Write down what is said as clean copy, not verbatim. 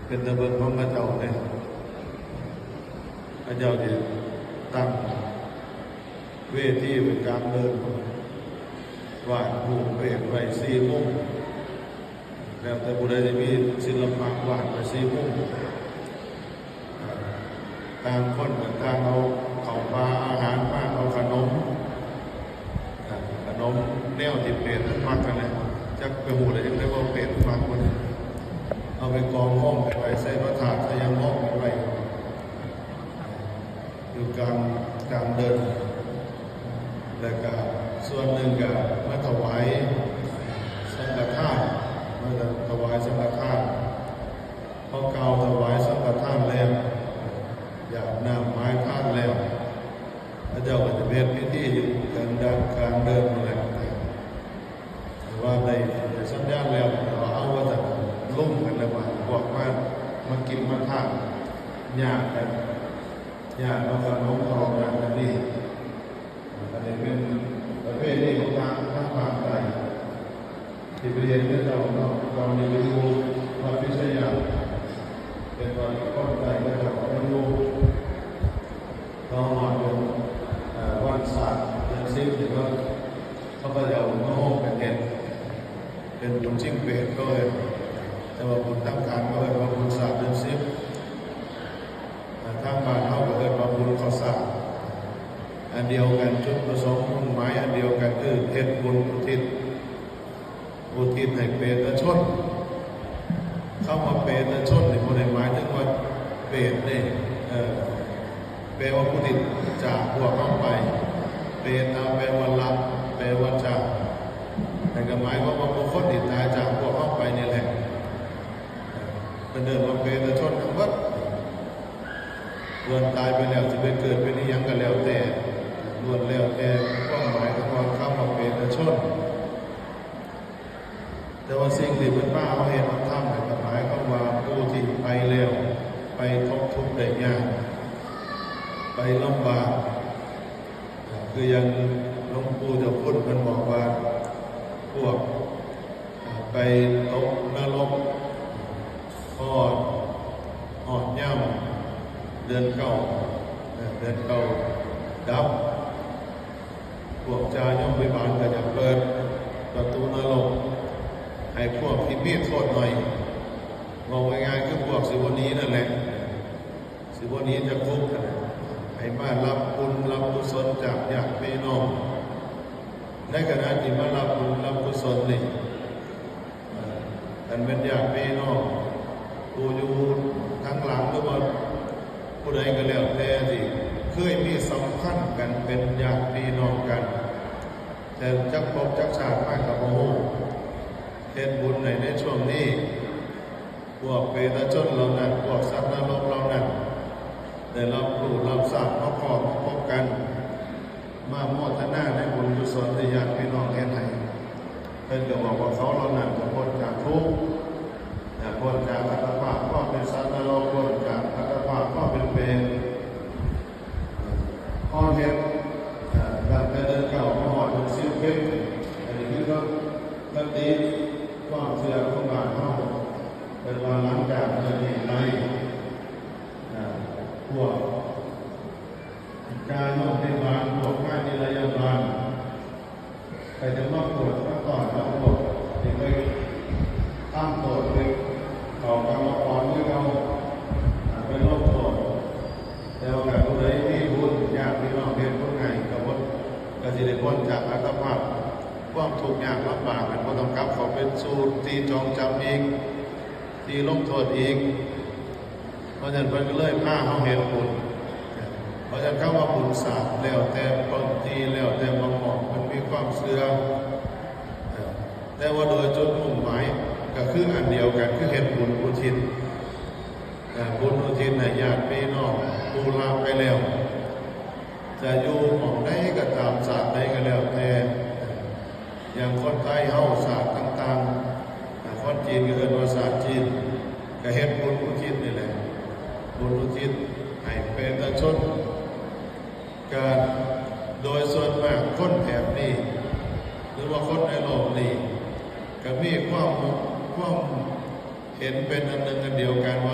เป็นตะเบิงของพระเจ้าเนี่ยพระเจ้าเนี่ยตั้งเวทีเป็นการเดินวาดรูปเปรตไว้4 มุมแล้วแต่บุได้จะมีศิลปะวาดไว้4 มุมต่างคนต่างเอาข้าวปลาอาหารมาเอาขนมแนวที่เปรตมักกันเลยจักไปหูได้ยังได้ว่าเปรตมักคนเอาไปกองห้องไปใส่พระถาดใส่ยังห้องไปอยู่กลางเดินแล้วก็ส่วนหนึ่งก็มาถวายสังฆทานมาถวายสังฆทานพอเก่าถวายสังฆทานแล้วอยากนำไม้ทานแล้วพระเจ้าก็จะเป็นพิธีอยู่กลางเดินอะไรว่าในสัญญาณแล้วเอาว่าจะลุ่มกันแล้วว่าบอกว่ามากินมาทานยากกันยากเราจะน้องทองกันนี่อันนี้เป็นประเภทนี้ของทางฝั่งใต้ที่ไปเรียนเรื่องเราในวิดูวัดพิชยาเป็นวัดก้อนใต้และเราไม่รู้เราหอดลงวันศาสตร์เดือน10หรือว่าเขาก็จะเอาโน้เป็นเห็นเป็นบุญชิงเปรตก็เลยแต่ว่าบุญตั้งการก็เลยว่าบุญศาสตร์เดือน10ทางบ้านเขาก็เลยว่าบุญข้าวสารอันเดียวกันจุดประสงค์มุ่งหมายอันเดียวกันคือเฮ็ดบุญอุทิศให้เปรตชนเข้ามาเปรตชนในคนในหมายถึงว่าเปรตนี่แปลว่าผู้ติดจากพวกเข้าไปเปรตแปลว่ารับแปลว่าจากแต่ก็หมายว่าบุคคลติดตายจากพวกเข้าไปนี่แหละเป็นเดิมว่าเปรตชนทั้งหมดล้วนตายไปแล้วจะไปเกิดเป็นยังกันแล้วแต่ล้วนแล้วแต่ความหมายของความเข้ามาเป็นชนแต่ว่าสิ่งที่เป็นป้าเขาเห็นเขาทำแต่หมายเขาว่าผู้ที่ไปแล้วไปทบทุกข์ได้ยากไปลำบากคือยังหลวงปู่จะพูดมันบอกว่าพวกไปตกนรกหอดย่ำเดือนเก่าดับพวกจาย่อมไปบานก็จะเปิดประตูนรกให้พวกที่มีโทษหน่อยมองง่ายๆคือพวกสิวนี้นั่นแหละสิวนี้จะคุกกันให้มารับบุญรับกุศลจากญาติพี่น้องในขณะที่มารับบุญรับกุศลนี่ท่านเป็นญาติพี่น้องผู้อยู่ทั้งหลังหรือว่าผู้ใดก็แล้วแต่ที่เคยมีสัมพันธ์กันเป็นญาติพี่น้องกันแต่จักพบจักชาติมากกับโมโหเฮ็ดบุญในช่วงนี้พวกเปรตชนเหล่านั้นพวกสัตว์นรกเหล่านั้นได้รับรู้รับทราบพร้อมพบกันมาโมทนาในบุญกุศลที่ญาติพี่น้องเฮ็ดให้เพิ่นก็บอกว่าเขาเหล่านั้นจะพ้นจากทุกข์พ้นจากอัตภาพก็เป็นสัตว์นรกพ้นจากอัตภาพก็เป็นเปรตข้อเท็จการเดินเก่าข้อถึงสิ้นเพชรอันนี้คือก็ตีความเชื่อของบ้านเขาเป็นว่าหลังจากเดินไปพวกการโรงพยาบาลพวกการนิรยาบาลใครจะมาปวดมาก่อนแล้วพวกที่ไปตั้งโทษไปต่อกรรมกรที่เราเป็นโรคโทษแต่ว่าการผู้ใดที่บุญยากที่น้องเรียนคนไงกับว่าก็จะได้พ้นจากอัตภาพความทุกข์ยากลำบากเป็นผู้ต้องกับเขาเป็นสูตรตีจองจำอีกตีลงโทษอีกเพราะฉะนั้นเพิ่นก็เลยพาเขาเห็นบุญเพราะฉะนั้นเข้าว่าบุญศาสตร์แล้วแต่ต้นตีแล้วแต่บางหมอกมันมีความเสื่อมแต่ว่าโดยจุดมุ่งหมายก็คืออันเดียวกันคือเห็นบุญอุทิศบุญอุทิศให้ญาติพี่น้องผู้ลาไปแล้วจะอยู่หม่องใดก็ตามศาสตร์ใดก็แล้วแต่อย่างคนไทยเฮาศาสตร์ต่างๆคนจีนก็เรียกว่าศาสตร์จีนก็เห็นบุญอุทิศนี่แหละบุญอุทิศให้เปรตชนการโดยส่วนมากคนแถบนี้หรือว่าคนในโลกนี้ก็มีความเห็นเป็นอันหนึ่งอันเดียวกัน